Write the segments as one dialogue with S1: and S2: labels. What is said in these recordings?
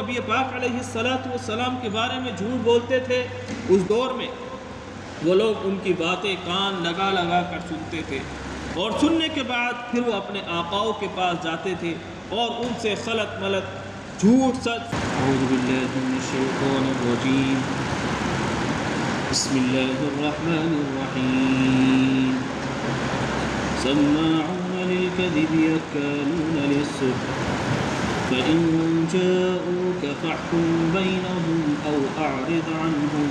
S1: نبی پاک علیہ الصلوۃ والسلام کے بارے میں جھوٹ بولتے تھے اس دور میں، وہ لوگ ان کی باتیں کان لگا لگا کر سنتے تھے، اور سننے کے بعد پھر وہ اپنے آقاؤں کے پاس جاتے تھے اور ان سے خلط ملط جھوٹ سچ۔ اعوذ باللہ من الشیطان الرجیم، بسم اللہ الرحمن الرحیم، سماعون للکذب اکالون للسحت فإن جاءوك فاحكم بينهم أو أعرض عنهم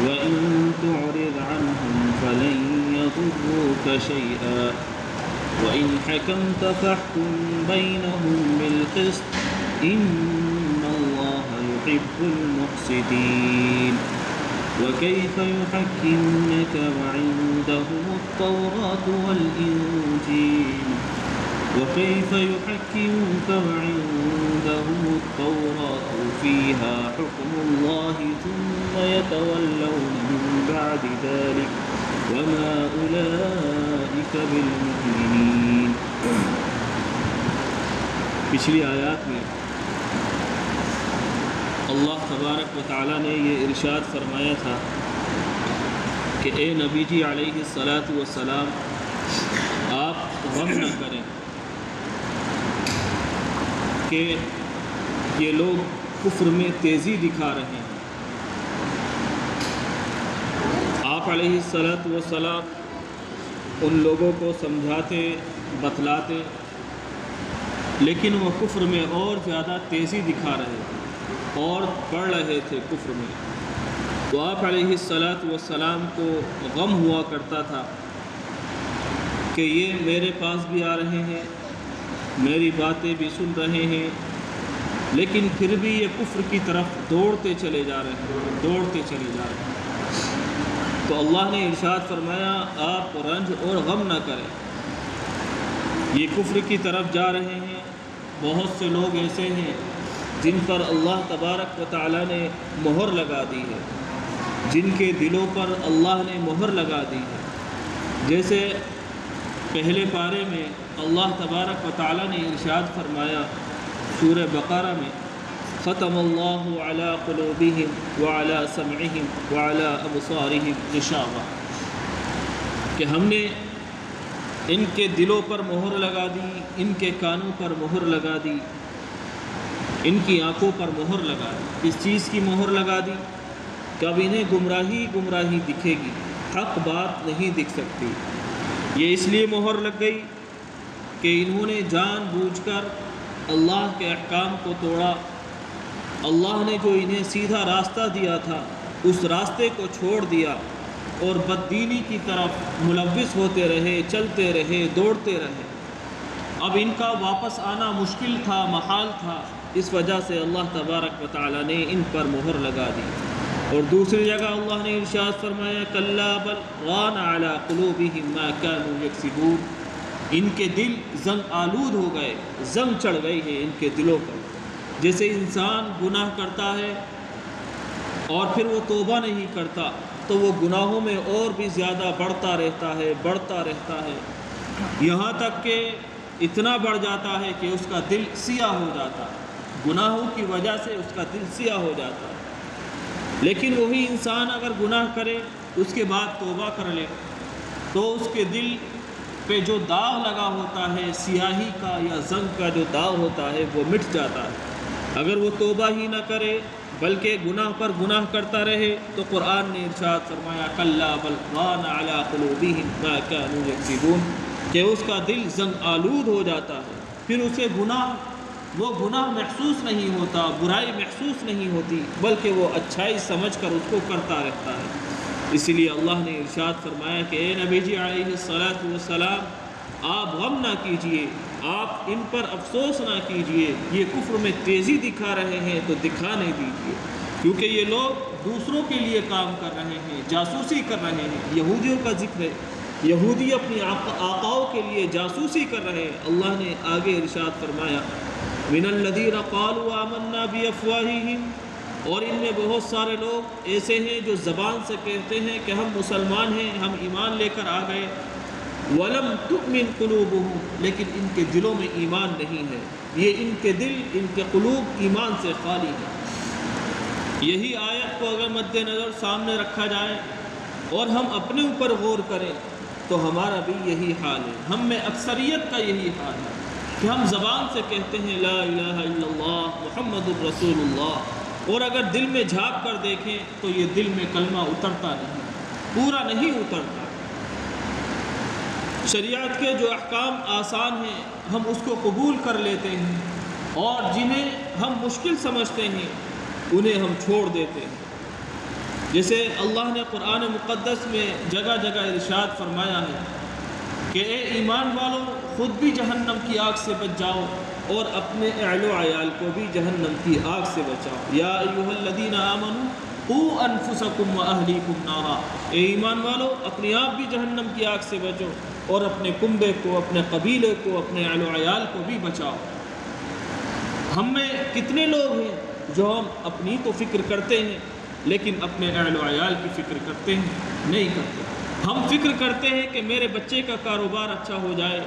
S1: وإن تعرض عنهم فلن يضروك شيئا وإن حكمت فاحكم بينهم بالقسط إن الله يحب المقسطين وكيف يحكمونك وعندهم التوراة والإنجيل وكيف يحكمونك وعندهم التوراة فيها حكم الله ثم يتولون من بعد ذلك وما أولئك بالمؤمنين۔ پچھلی آیات میں اللہ تبارک و تعالیٰ نے یہ ارشاد فرمایا تھا کہ اے نبی جی علیہ الصلاۃ والسلام، آپ غم نہ کریں کہ یہ لوگ کفر میں تیزی دکھا رہے ہیں۔ آپ علیہ الصلاۃ والسلام ان لوگوں کو سمجھاتے بتلاتے، لیکن وہ کفر میں اور زیادہ تیزی دکھا رہے تھے اور بڑھ رہے تھے کفر میں۔ تو آپ علیہ الصلاۃ والسلام کو غم ہوا کرتا تھا کہ یہ میرے پاس بھی آ رہے ہیں، میری باتیں بھی سن رہے ہیں، لیکن پھر بھی یہ کفر کی طرف دوڑتے چلے جا رہے ہیں۔ تو اللہ نے ارشاد فرمایا آپ رنج اور غم نہ کریں، یہ کفر کی طرف جا رہے ہیں۔ بہت سے لوگ ایسے ہیں جن پر اللہ تبارک و تعالیٰ نے مہر لگا دی ہے، جن کے دلوں پر اللہ نے مہر لگا دی ہے۔ جیسے پہلے پارے میں اللہ تبارک و تعالیٰ نے ارشاد فرمایا سورہ بقرہ میں، ختم اللہ علی قلوبہم وعلی سمعہم وعلی ابصارہم غشاوہ، کہ ہم نے ان کے دلوں پر مہر لگا دی، ان کے کانوں پر مہر لگا دی، ان کی آنکھوں پر مہر لگا دی۔ اس چیز کی مہر لگا دی کہ اب انہیں گمراہی دکھے گی، حق بات نہیں دکھ سکتی۔ یہ اس لیے مہر لگ گئی کہ انہوں نے جان بوجھ کر اللہ کے احکام کو توڑا، اللہ نے جو انہیں سیدھا راستہ دیا تھا اس راستے کو چھوڑ دیا اور بددینی کی طرف ملوث ہوتے رہے، چلتے رہے، دوڑتے رہے۔ اب ان کا واپس آنا مشکل تھا، محال تھا، اس وجہ سے اللہ تبارک و تعالیٰ نے ان پر مہر لگا دی۔ اور دوسری جگہ اللہ نے ارشاد فرمایا کلا بل ران علی قلوبہم ما کانوا یکسبون، ان کے دل زنگ آلود ہو گئے، زنگ چڑھ گئی ہے ان کے دلوں پر۔ جیسے انسان گناہ کرتا ہے اور پھر وہ توبہ نہیں کرتا تو وہ گناہوں میں اور بھی زیادہ بڑھتا رہتا ہے، یہاں تک کہ اتنا بڑھ جاتا ہے کہ اس کا دل سیاہ ہو جاتا ہے، گناہوں کی وجہ سے اس کا دل سیاہ ہو جاتا ہے۔ لیکن وہی انسان اگر گناہ کرے اس کے بعد توبہ کر لے تو اس کے دل پہ جو داغ لگا ہوتا ہے، سیاہی کا یا زنگ کا جو داغ ہوتا ہے، وہ مٹ جاتا ہے۔ اگر وہ توبہ ہی نہ کرے بلکہ گناہ پر گناہ کرتا رہے تو قرآن نے ارشاد فرمایا کلا بل ران علی قلوبہم ما کانوا یکسبون، کہ اس کا دل زنگ آلود ہو جاتا ہے، پھر اسے وہ گناہ محسوس نہیں ہوتا، برائی محسوس نہیں ہوتی، بلکہ وہ اچھائی سمجھ کر اس کو کرتا رہتا ہے۔ اسی لیے اللہ نے ارشاد فرمایا کہ اے نبی جی علیہ الصلاۃ والسلام، آپ غم نہ کیجئے، آپ ان پر افسوس نہ کیجئے، یہ کفر میں تیزی دکھا رہے ہیں تو دکھانے دیجئے، کیونکہ یہ لوگ دوسروں کے لیے کام کر رہے ہیں، جاسوسی کر رہے ہیں۔ یہودیوں کا ذکر ہے، یہودی اپنی آقاؤں کے لیے جاسوسی کر رہے ہیں۔ اللہ نے آگے ارشاد فرمایا من الذین قالوا آمنا بافواہہم، اور ان میں بہت سارے لوگ ایسے ہیں جو زبان سے کہتے ہیں کہ ہم مسلمان ہیں، ہم ایمان لے کر آ گئے، وَلَمْ تُؤْمِنْ قُلُوبُهُمْ لیکن ان کے دلوں میں ایمان نہیں ہے. یہ ان کے دل، ان کے قلوب ایمان سے خالی ہیں. یہی آیت کو اگر مد نظر سامنے رکھا جائے اور ہم اپنے اوپر غور کریں تو ہمارا بھی یہی حال ہے. ہم میں اکثریت کا یہی حال ہے کہ ہم زبان سے کہتے ہیں لا الہ الا اللہ محمد الرسول اللہ، اور اگر دل میں جھانک کر دیکھیں تو یہ دل میں کلمہ اترتا نہیں، پورا نہیں اترتا. شریعت کے جو احکام آسان ہیں ہم اس کو قبول کر لیتے ہیں، اور جنہیں ہم مشکل سمجھتے ہیں انہیں ہم چھوڑ دیتے ہیں. جیسے اللہ نے قرآن مقدس میں جگہ جگہ ارشاد فرمایا ہے کہ اے ایمان والو خود بھی جہنم کی آگ سے بچ جاؤ اور اپنے اہل و عیال کو بھی جہنم کی آگ سے بچاؤ. یا ایھا الذین آمنوا قوا انفسکم واہلیکم نارا، اے ایمان والو اپنے آپ بھی جہنم کی آگ سے بچو اور اپنے کنبے کو، اپنے قبیلے کو، اپنے اہل و عیال کو بھی بچاؤ. ہم میں کتنے لوگ ہیں جو ہم اپنی تو فکر کرتے ہیں لیکن اپنے اہل و عیال کی فکر کرتے ہیں؟ نہیں کرتے. ہم فکر کرتے ہیں کہ میرے بچے کا کاروبار اچھا ہو جائے،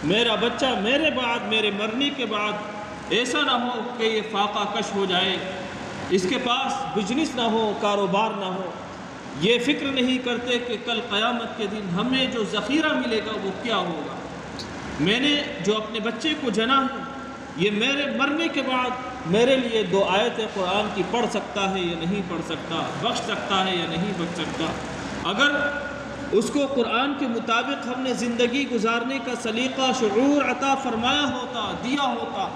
S1: میرا بچہ میرے بعد، میرے مرنے کے بعد ایسا نہ ہو کہ یہ فاقہ کش ہو جائے، اس کے پاس بزنس نہ ہو، کاروبار نہ ہو. یہ فکر نہیں کرتے کہ کل قیامت کے دن ہمیں جو ذخیرہ ملے گا وہ کیا ہوگا. میں نے جو اپنے بچے کو جنا ہے یہ میرے مرنے کے بعد میرے لیے 2 آیت قرآن کی پڑھ سکتا ہے یا نہیں پڑھ سکتا، بخش سکتا ہے یا نہیں بخش سکتا. اگر اس کو قرآن کے مطابق ہم نے زندگی گزارنے کا سلیقہ، شعور عطا فرمایا ہوتا، دیا ہوتا،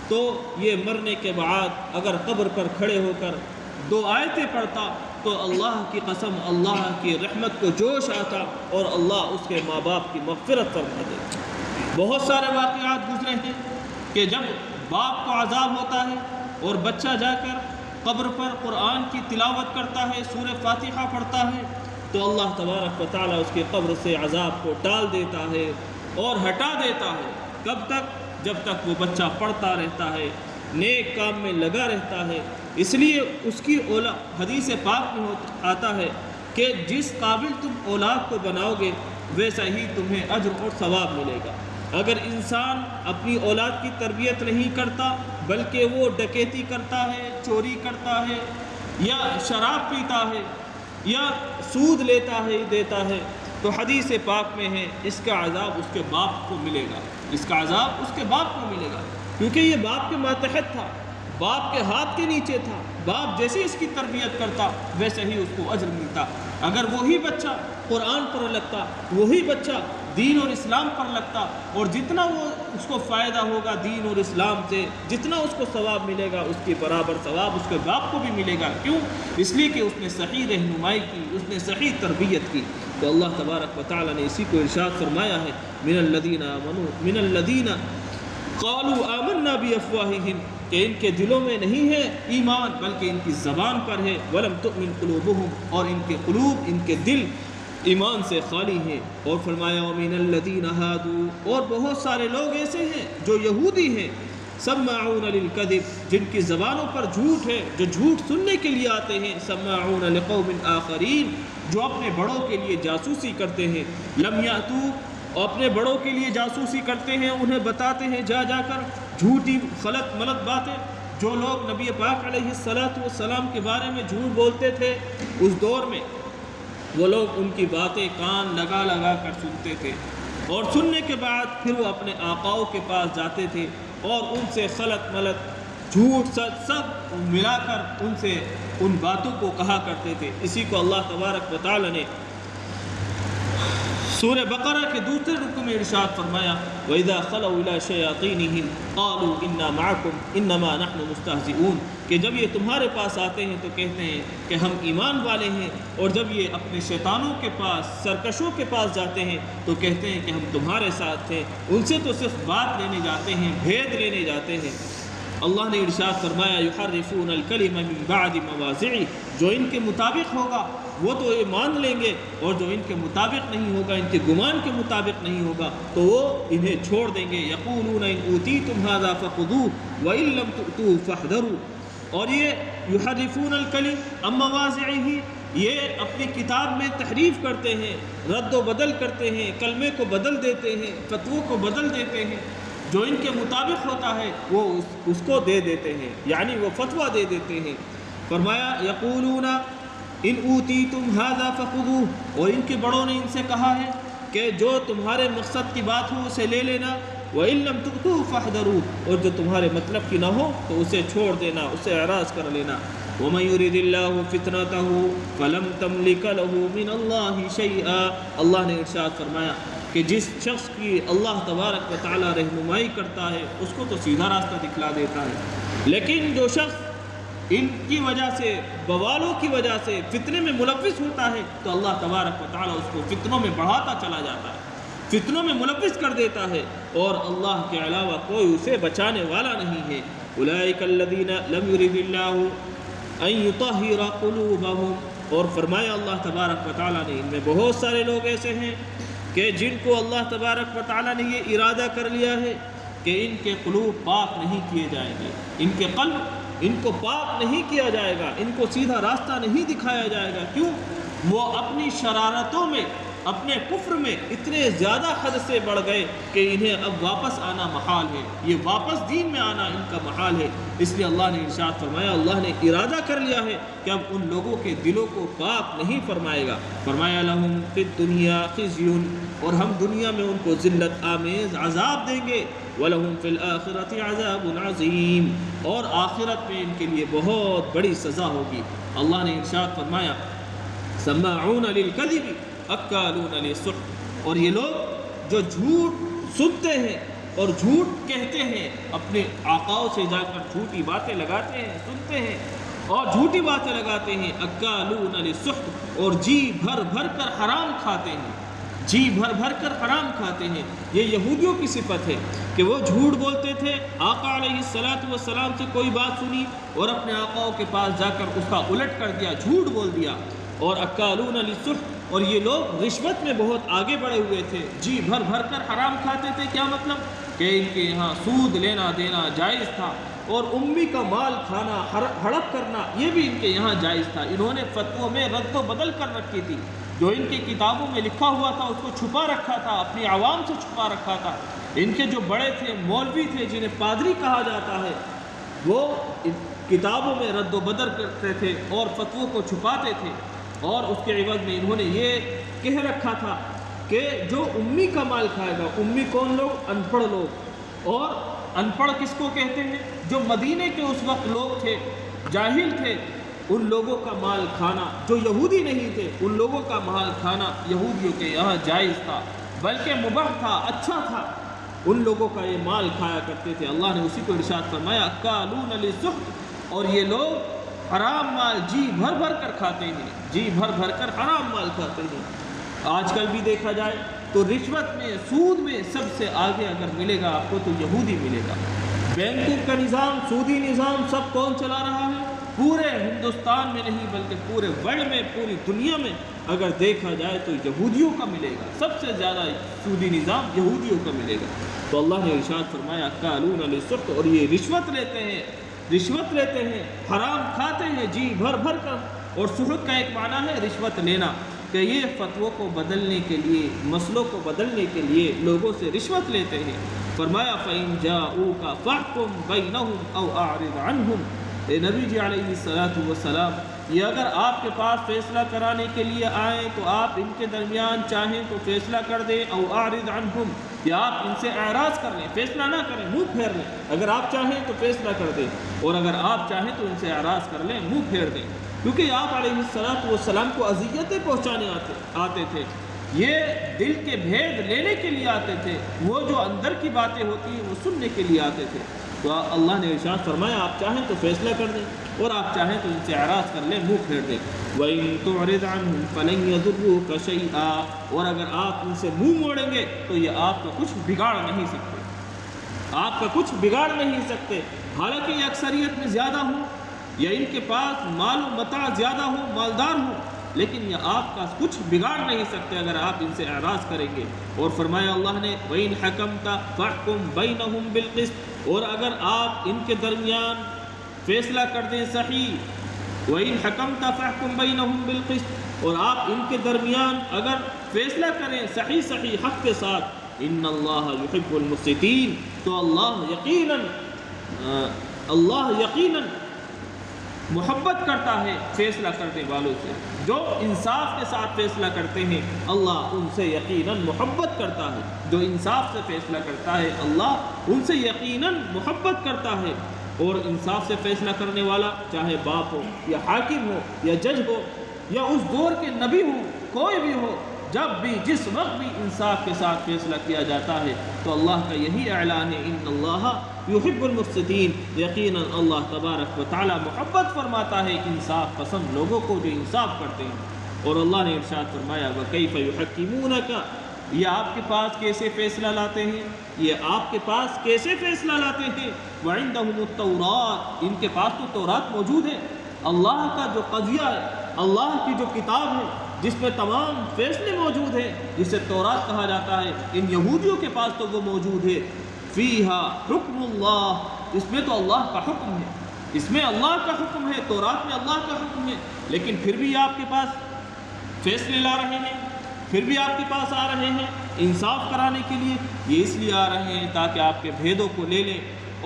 S1: تو یہ مرنے کے بعد اگر قبر پر کھڑے ہو کر 2 آیتیں پڑھتا تو اللہ کی قسم اللہ کی رحمت کو جوش آتا اور اللہ اس کے ماں باپ کی مغفرت فرما دیتا. بہت سارے واقعات گزرے ہیں کہ جب باپ کو عذاب ہوتا ہے اور بچہ جا کر قبر پر قرآن کی تلاوت کرتا ہے، سورہ فاتحہ پڑھتا ہے، تو اللہ تبارک و تعالیٰ اس کی قبر سے عذاب کو ٹال دیتا ہے اور ہٹا دیتا ہے. کب تک؟ جب تک وہ بچہ پڑھتا رہتا ہے، نیک کام میں لگا رہتا ہے. اس لیے اس کی اولاد، حدیث پاک میں آتا ہے کہ جس قابل تم اولاد کو بناؤ گے ویسا ہی تمہیں اجر اور ثواب ملے گا. اگر انسان اپنی اولاد کی تربیت نہیں کرتا بلکہ وہ ڈکیتی کرتا ہے، چوری کرتا ہے، یا شراب پیتا ہے، یا سود لیتا ہے دیتا ہے، تو حدیث پاک میں ہے اس کا عذاب اس کے باپ کو ملے گا. اس کا عذاب اس کے باپ کو ملے گا، کیونکہ یہ باپ کے ماتحت تھا، باپ کے ہاتھ کے نیچے تھا. باپ جیسے اس کی تربیت کرتا ویسے ہی اس کو اجر ملتا. اگر وہی بچہ قرآن پر لگتا، وہی بچہ دین اور اسلام پر لگتا، اور جتنا وہ اس کو فائدہ ہوگا دین اور اسلام سے، جتنا اس کو ثواب ملے گا اس کے برابر ثواب اس کے باپ کو بھی ملے گا. کیوں؟ اس لیے کہ اس نے صحیح رہنمائی کی، اس نے صحیح تربیت کی. تو اللہ تبارک و تعالیٰ نے اسی کو ارشاد فرمایا ہے من الذین قالوا آمنا بافواہہم، کہ ان کے دلوں میں نہیں ہے ایمان بلکہ ان کی زبان پر ہے. ولم تؤمن قلوبہم، اور ان کے قلوب، ان کے دل ایمان سے خالی ہیں. اور فرمایا ومن الذین ہادوا، اور بہت سارے لوگ ایسے ہیں جو یہودی ہیں، سماعون للکذب، جن کی زبانوں پر جھوٹ ہے، جو جھوٹ سننے کے لیے آتے ہیں. سماعون لقوم آخرین، جو اپنے بڑوں کے لیے جاسوسی کرتے ہیں. لم یاتوا، اور اپنے بڑوں کے لیے جاسوسی کرتے ہیں، انہیں بتاتے ہیں جا جا کر جھوٹی غلط ملت باتیں. جو لوگ نبی پاک علیہ السلام کے بارے میں جھوٹ بولتے تھے اس دور میں، وہ لوگ ان کی باتیں کان لگا لگا کر سنتے تھے، اور سننے کے بعد پھر وہ اپنے آقاؤں کے پاس جاتے تھے اور ان سے غلط ملت، جھوٹ، سچ سب ملا کر ان سے ان باتوں کو کہا کرتے تھے. اسی کو اللہ تبارک و تعالی نے سورہ بقرہ کے دوسرے رکوع میں ارشاد فرمایا وَإِذَا خَلَوْا إِلَىٰ شَيَاطِينِهِمْ قَالُوا إِنَّا مَعَكُمْ إِنَّمَا نَحْنُ مُسْتَهْزِئُونَ، کہ جب یہ تمہارے پاس آتے ہیں تو کہتے ہیں کہ ہم ایمان والے ہیں، اور جب یہ اپنے شیطانوں کے پاس، سرکشوں کے پاس جاتے ہیں تو کہتے ہیں کہ ہم تمہارے ساتھ ہیں. ان سے تو صرف بات لینے جاتے ہیں، بھید لینے جاتے ہیں. اللہ نے ارشاد فرمایا یحرفون الکلم من بعد مواضعہ، جو ان کے مطابق ہوگا وہ تو یہ مان لیں گے، اور جو ان کے مطابق نہیں ہوگا، ان کے گمان کے مطابق نہیں ہوگا تو وہ انہیں چھوڑ دیں گے. یقولون ان اوتیتم ھذا فخذوہ وان لم تؤتوہ فاحذروا، اور یہ یحرفون الکلم عن مواضعہ، یہ اپنی کتاب میں تحریف کرتے ہیں، رد و بدل کرتے ہیں، کلمے کو بدل دیتے ہیں، فتووں کو بدل دیتے ہیں، جو ان کے مطابق ہوتا ہے وہ اس کو دے دیتے ہیں، یعنی وہ فتویٰ دے دیتے ہیں۔ فرمایا یقولون ان اوتیتم ھذا فخذوہ، اور ان کے بڑوں نے ان سے کہا ہے کہ جو تمہارے مقصد کی بات ہو اسے لے لینا، وَإِن لَّمْ تُؤْتُوهُ فَاحْذَرُوهُ، اور جو تمہارے مطلب کی نہ ہو تو اسے چھوڑ دینا، اسے اعراض کر لینا۔ وَمَن يُرِدِ اللَّهُ فِتْنَتَهُ فَلَمْ تَمْلِكَ لَهُ مِنَ اللَّهِ شَيْئًا، اللہ نے ارشاد فرمایا کہ جس شخص کی اللہ تبارک و تعالی رہنمائی کرتا ہے اس کو تو سیدھا راستہ دکھلا دیتا ہے، لیکن جو شخص ان کی وجہ سے، بوالوں کی وجہ سے فتنے میں ملوث ہوتا ہے تو اللہ تبارک و تعالی اس کو فتنوں میں بڑھاتا چلا جاتا ہے، فتنوں میں ملوث کر دیتا ہے، اور اللہ کے علاوہ کوئی اسے بچانے والا نہیں ہے۔ اولئک الذین لم یرد اللہ ان یطہر قلوبہم، اور فرمایا اللہ تبارک و تعالی نے ان میں بہت سارے لوگ ایسے ہیں کہ جن کو اللہ تبارک و تعالی نے یہ ارادہ کر لیا ہے کہ ان کے قلوب پاک نہیں کیے جائیں گے، ان کے قلب ان کو پاک نہیں کیا جائے گا، ان کو سیدھا راستہ نہیں دکھایا جائے گا۔ کیوں؟ وہ اپنی شرارتوں میں، اپنے کفر میں اتنے زیادہ حد سے بڑھ گئے کہ انہیں اب واپس آنا محال ہے، یہ واپس دین میں آنا ان کا محال ہے۔ اس لیے اللہ نے ارشاد فرمایا، اللہ نے ارادہ کر لیا ہے کہ اب ان لوگوں کے دلوں کو پاک نہیں فرمائے گا۔ فرمایا لہم فی الدنیا خزی، اور ہم دنیا میں ان کو ذلت آمیز عذاب دیں گے، وَلَهُمْ فِي الْآخِرَةِ عَذَابٌ عَظِيمٌ، اور آخرت میں ان کے لیے بہت بڑی سزا ہوگی۔ اللہ نے ارشاد فرمایا سماعون للکذب اکالون للسحت، اور یہ لوگ جو جھوٹ سنتے ہیں اور جھوٹ کہتے ہیں، اپنے آقاؤں سے جا کر جھوٹی باتیں لگاتے ہیں، سنتے ہیں اور جھوٹی باتیں لگاتے ہیں، اکالون للسحت، اور جی بھر بھر کر حرام کھاتے ہیں، جی بھر بھر کر حرام کھاتے ہیں۔ یہ یہودیوں کی صفت ہے کہ وہ جھوٹ بولتے تھے، آقا علیہ السلام سے کوئی بات سنی اور اپنے آقاؤں کے پاس جا کر اس کا الٹ کر دیا، جھوٹ بول دیا۔ اور اکالون للسحت، اور یہ لوگ رشوت میں بہت آگے بڑھے ہوئے تھے، جی بھر بھر کر حرام کھاتے تھے۔ کیا مطلب؟ کہ ان کے یہاں سود لینا دینا جائز تھا، اور امی کا مال کھانا، ہڑپ کرنا، یہ بھی ان کے یہاں جائز تھا۔ انہوں نے فتووں میں رد و بدل کر رکھی تھی، جو ان کی کتابوں میں لکھا ہوا تھا اس کو چھپا رکھا تھا، اپنی عوام سے چھپا رکھا تھا۔ ان کے جو بڑے تھے، مولوی تھے جنہیں پادری کہا جاتا ہے، وہ کتابوں میں رد و بدل کرتے تھے اور فتووں کو چھپاتے تھے، اور اس کے عوض میں انہوں نے یہ کہہ رکھا تھا کہ جو امی کا مال کھائے گا، امی کون لوگ؟ ان پڑھ لوگ، اور ان پڑھ کس کو کہتے ہیں؟ جو مدینے کے اس وقت لوگ تھے، جاہل تھے، ان لوگوں کا مال کھانا، جو یہودی نہیں تھے ان لوگوں کا مال کھانا یہودیوں کے یہاں جائز تھا، بلکہ مباح تھا، اچھا تھا، ان لوگوں کا یہ مال کھایا کرتے تھے۔ اللہ نے اسی کو ارشاد فرمایا اکالون للسحت، اور یہ لوگ حرام مال جی بھر بھر کر کھاتے ہیں، جی بھر بھر کر حرام مال کھاتے ہیں۔ آج کل بھی دیکھا جائے تو رشوت میں، سود میں سب سے آگے اگر ملے گا آپ کو تو یہودی ملے گا۔ بینکوں کا نظام، سودی نظام سب کون چلا رہا ہے؟ پورے ہندوستان میں نہیں بلکہ پورے ورلڈ میں، پوری دنیا میں اگر دیکھا جائے تو یہودیوں کا ملے گا، سب سے زیادہ سودی نظام یہودیوں کا ملے گا۔ تو اللہ نے ارشاد فرمایا اکالون للسحت، اور یہ رشوت لیتے ہیں، رشوت لیتے ہیں، حرام کھاتے ہیں جی بھر بھر کر۔ اور سحت کا ایک معنی ہے رشوت لینا، کہ یہ فتووں کو بدلنے کے لیے، مسئلوں کو بدلنے کے لیے لوگوں سے رشوت لیتے ہیں۔ فرمایا فَإِن جَاءُوكَ فَاحْكُم بَيْنَهُمْ أَوْ أَعْرِضْ عَنْهُمْ، اے نبی جی علیہ السلام، یہ اگر آپ کے پاس فیصلہ کرانے کے لیے آئیں تو آپ ان کے درمیان چاہیں تو فیصلہ کر دیں، او اعرض عنہم، یا آپ ان سے اعراض کر لیں، فیصلہ نہ کریں، منہ پھیر لیں۔ اگر آپ چاہیں تو فیصلہ کر دیں، اور اگر آپ چاہیں تو ان سے اعراض کر لیں، منہ پھیر دیں، کیونکہ آپ علیہ السلام کو اذیتیں پہنچانے آتے تھے، یہ دل کے بھید لینے کے لیے آتے تھے، وہ جو اندر کی باتیں ہوتی ہیں وہ سننے کے لیے آتے تھے۔ تو اللہ نے ارشاد فرمایا آپ چاہیں تو فیصلہ کر دیں، اور آپ چاہیں تو ان سے اعراض کر لیں، منہ پھیر دیں۔ وَإِن تُعْرِضْ عَنْهُمْ فَلَن يَضُرُّوكَ شَيْئًا، اور اگر آپ ان سے منہ موڑیں گے تو یہ آپ کا کچھ بگاڑ نہیں سکتے، آپ کا کچھ بگاڑ نہیں سکتے، حالانکہ یہ اکثریت میں زیادہ ہوں یا ان کے پاس مال و متاع زیادہ ہو، مالدار ہوں، لیکن یہ آپ کا کچھ بگاڑ نہیں سکتے اگر آپ ان سے اعراض کریں گے۔ اور فرمایا اللہ نے وَإِنْ حَكَمْتَ فَاحْكُمْ بَيْنَهُمْ بِالْقِسْطِ، اور اگر آپ ان کے درمیان فیصلہ کر دیں صحیح، وَإِنْ حَكَمْتَ فَاحْكُمْ بَيْنَهُمْ بِالْقِسْطِ، اور آپ ان کے درمیان اگر فیصلہ کریں صحیح حق کے ساتھ، ان اللہ یحب المقسطین، تو اللہ یقیناً محبت کرتا ہے فیصلہ کرنے والوں سے، جو انصاف کے ساتھ فیصلہ کرتے ہیں اللہ ان سے یقیناً محبت کرتا ہے، جو انصاف سے فیصلہ کرتا ہے اللہ ان سے یقیناً محبت کرتا ہے۔ اور انصاف سے فیصلہ کرنے والا چاہے باپ ہو یا حاکم ہو یا جج ہو یا اس دور کے نبی ہو، کوئی بھی ہو، جب بھی جس وقت بھی انصاف کے ساتھ فیصلہ کیا جاتا ہے تو اللہ کا یہی اعلان ہے، ان اللہ یحب المقسطین، یقیناً اللہ تبارک و تعالی محبت فرماتا ہے انصاف پسند لوگوں کو جو انصاف کرتے ہیں۔ اور اللہ نے ارشاد فرمایا وَكَيْفَ يُحَكِّمُونَكَ، یہ آپ کے پاس کیسے فیصلہ لاتے ہیں، یہ آپ کے پاس کیسے فیصلہ لاتے ہیں، وَعِنْدَهُمُ التَّوْرَاتُ، ان کے پاس تو تورات موجود ہے، اللہ کا جو قضیہ ہے، اللہ کی جو کتاب ہے جس میں تمام فیصلے موجود ہیں، جسے تورات کہا جاتا ہے، ان یہودیوں کے پاس تو وہ موجود ہے، فیہا حکم اللہ، اس میں تو اللہ کا حکم ہے، اس میں اللہ کا حکم ہے، تورات میں اللہ کا حکم ہے، لیکن پھر بھی آپ کے پاس فیصلے لا رہے ہیں، پھر بھی آپ کے پاس آ رہے ہیں انصاف کرانے کے لیے، یہ اس لیے آ رہے ہیں تاکہ آپ کے بھیدوں کو لے لیں،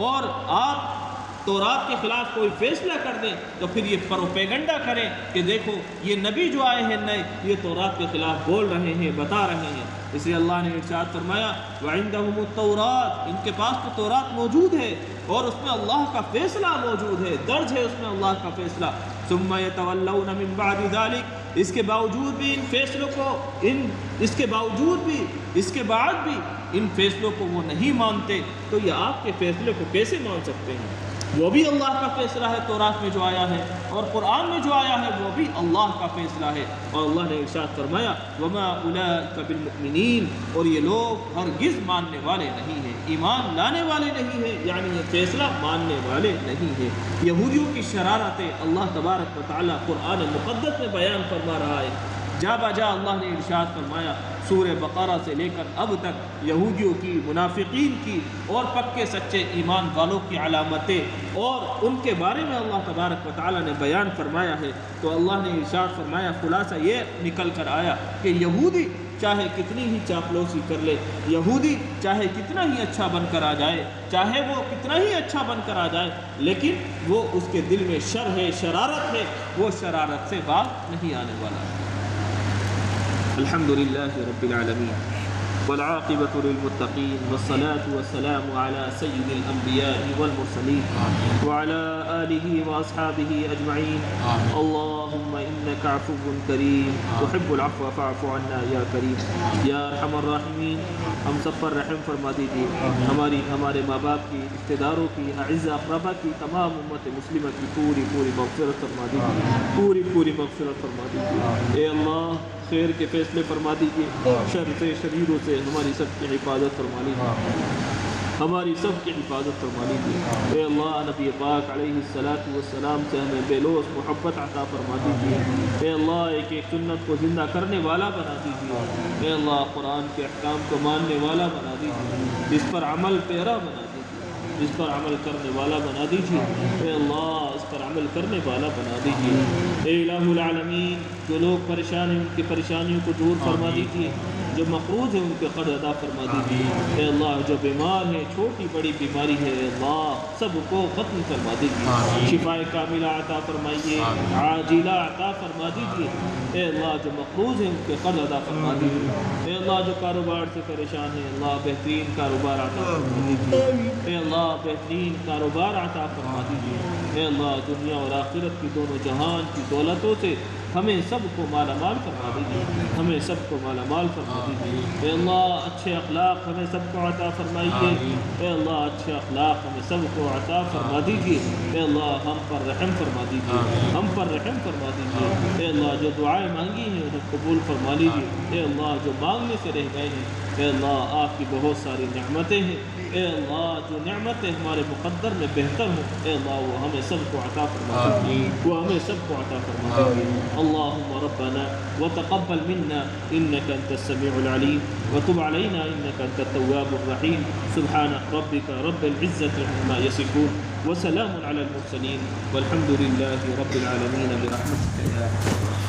S1: اور آپ تورات کے خلاف کوئی فیصلہ کر دیں تو پھر یہ پروپیگنڈا کریں کہ دیکھو یہ نبی جو آئے ہیں نئے، یہ تورات کے خلاف بول رہے ہیں، بتا رہے ہیں۔ اس لیے اللہ نے ارشاد فرمایا وَعِنْدَهُمُ التَّوْرَاتُ، ان کے پاس تو تورات موجود ہے اور اس میں اللہ کا فیصلہ موجود ہے، درج ہے اس میں اللہ کا فیصلہ۔ ثُمَّ يَتَوَلَّوْنَ مِن بَعْدِ ذَلِكَ، اس کے باوجود بھی ان فیصلوں کو اس کے بعد بھی ان فیصلوں کو وہ نہیں مانتے، تو یہ آپ کے فیصلے کو کیسے مان سکتے ہیں؟ وہ بھی اللہ کا فیصلہ ہے تورات میں جو آیا ہے، اور قرآن میں جو آیا ہے وہ بھی اللہ کا فیصلہ ہے۔ اور اللہ نے ارشاد فرمایا وَمَا أُولَٰئِكَ بِالْمُؤْمِنِينَ، اور یہ لوگ ہرگز ماننے والے نہیں ہیں، ایمان لانے والے نہیں ہیں، یعنی یہ فیصلہ ماننے والے نہیں ہیں۔ یہودیوں کی شرارتیں اللہ تبارک و تعالیٰ قرآن مقدس میں بیان فرما رہا ہے۔ جا بجا اللہ نے ارشاد فرمایا سورہ بقرہ سے لے کر اب تک یہودیوں کی، منافقین کی اور پکے سچے ایمان والوں کی علامتیں اور ان کے بارے میں اللہ تبارک و تعالیٰ نے بیان فرمایا ہے۔ تو اللہ نے ارشاد فرمایا، خلاصہ یہ نکل کر آیا کہ یہودی چاہے کتنی ہی چاپلوسی کر لے، یہودی چاہے کتنا ہی اچھا بن کر آ جائے، چاہے وہ کتنا ہی اچھا بن کر آ جائے، لیکن وہ اس کے دل میں شر ہے، شرارت ہے، وہ شرارت سے باز نہیں آنے والا۔ الحمدللہ رب العالمین والعاقبۃ للمتقین والصلاة والسلام علی سید الانبیاء والمرسلین وعلی آلہ واصحابہ اجمعین۔ اللہم انک عفو کریم تحب العفو فاعف عنا یا کریم یا ارحم الراحمین۔ ہم سب پر رحم فرما دیجیے، ہمارے ماں باپ کی، رشتہ داروں کی، اعزاء اقربا کی، تمام امت مسلمہ کی پوری مغفرت فرما دیجیے، پوری مغفرت فرما دیجیے۔ اے اللہ خیر کے فیصلے فرما دیجیے، شر سے، شریروں سے ہماری سب کی حفاظت فرما لیجیے، ہماری سب کی حفاظت فرما لیجیے۔ اے اللہ نبی پاک علیہ السلام سے ہمیں بے لوث محبت عطا فرما دیجیے۔ اے اللہ ایک ایک سنت کو زندہ کرنے والا بنا دیجیے۔ اے اللہ قرآن کے احکام کو ماننے والا بنا دیجیے، اس پر عمل پیرا بنا دیجیے، اس پر عمل کرنے والا بنا دیجیے۔ اے اللہ اس پر عمل کرنے والا بنا دیجیے۔ اے الہ العالمین جو لوگ پریشان ہیں ان کی پریشانیوں کو دور فرما دیجیے، جو مقروض ہیں ان کے قرض ادا فرما دیجیے۔ اے اللہ جو بیمار ہیں، چھوٹی بڑی بیماری ہے، اے اللہ سب کو ختم فرما دیجیے، شفاء کاملہ عطا فرمائیے، عاجلہ عطا فرما دیجیے۔ اے اللہ جو مقروض ہیں ان کے قرض ادا فرما دیجیے۔ اے اللہ جو کاروبار سے پریشان ہیں، اللہ بہترین کاروبار عطا فرما دیجیے۔ اے اللہ بہترین کاروبار عطا فرما دیجیے۔ اے اللہ دنیا اور آخرت کی دونوں جہان کی دولتوں سے ہمیں سب کو مالا مال فرما دیجیے، ہمیں سب کو مالا مال فرما دیجیے۔ اے اللہ اچھے اخلاق ہمیں سب کو عطا فرمائیے، اے اللہ اچھے اخلاق ہمیں سب کو عطا فرما دیجیے۔ اے اللہ ہم پر رحم فرما دیجیے، ہم پر رحم فرما دیجیے۔ اے اللہ جو دعائیں مانگی ہیں انہیں قبول فرما لیجیے۔ اے اللہ جو مانگنے سے رہ گئے ہیں، اے اللہ آپ کی بہت ساری نعمتیں ہیں، اے اللہ جو نعمتیں ہمارے مقدر میں بہتر ہوں، اے اللہ وہ ہمیں سب کو عطا فرما دیجیے، وہ ہمیں سب کو عطا فرما دیجیے۔ اللهم ربنا وتقبل منا إنك أنت السميع العليم وتب علينا إنك أنت التواب الرحيم سبحان ربك رب العزة عما يصفون وسلام على المرسلين والحمد لله رب العالمين برحمتك يا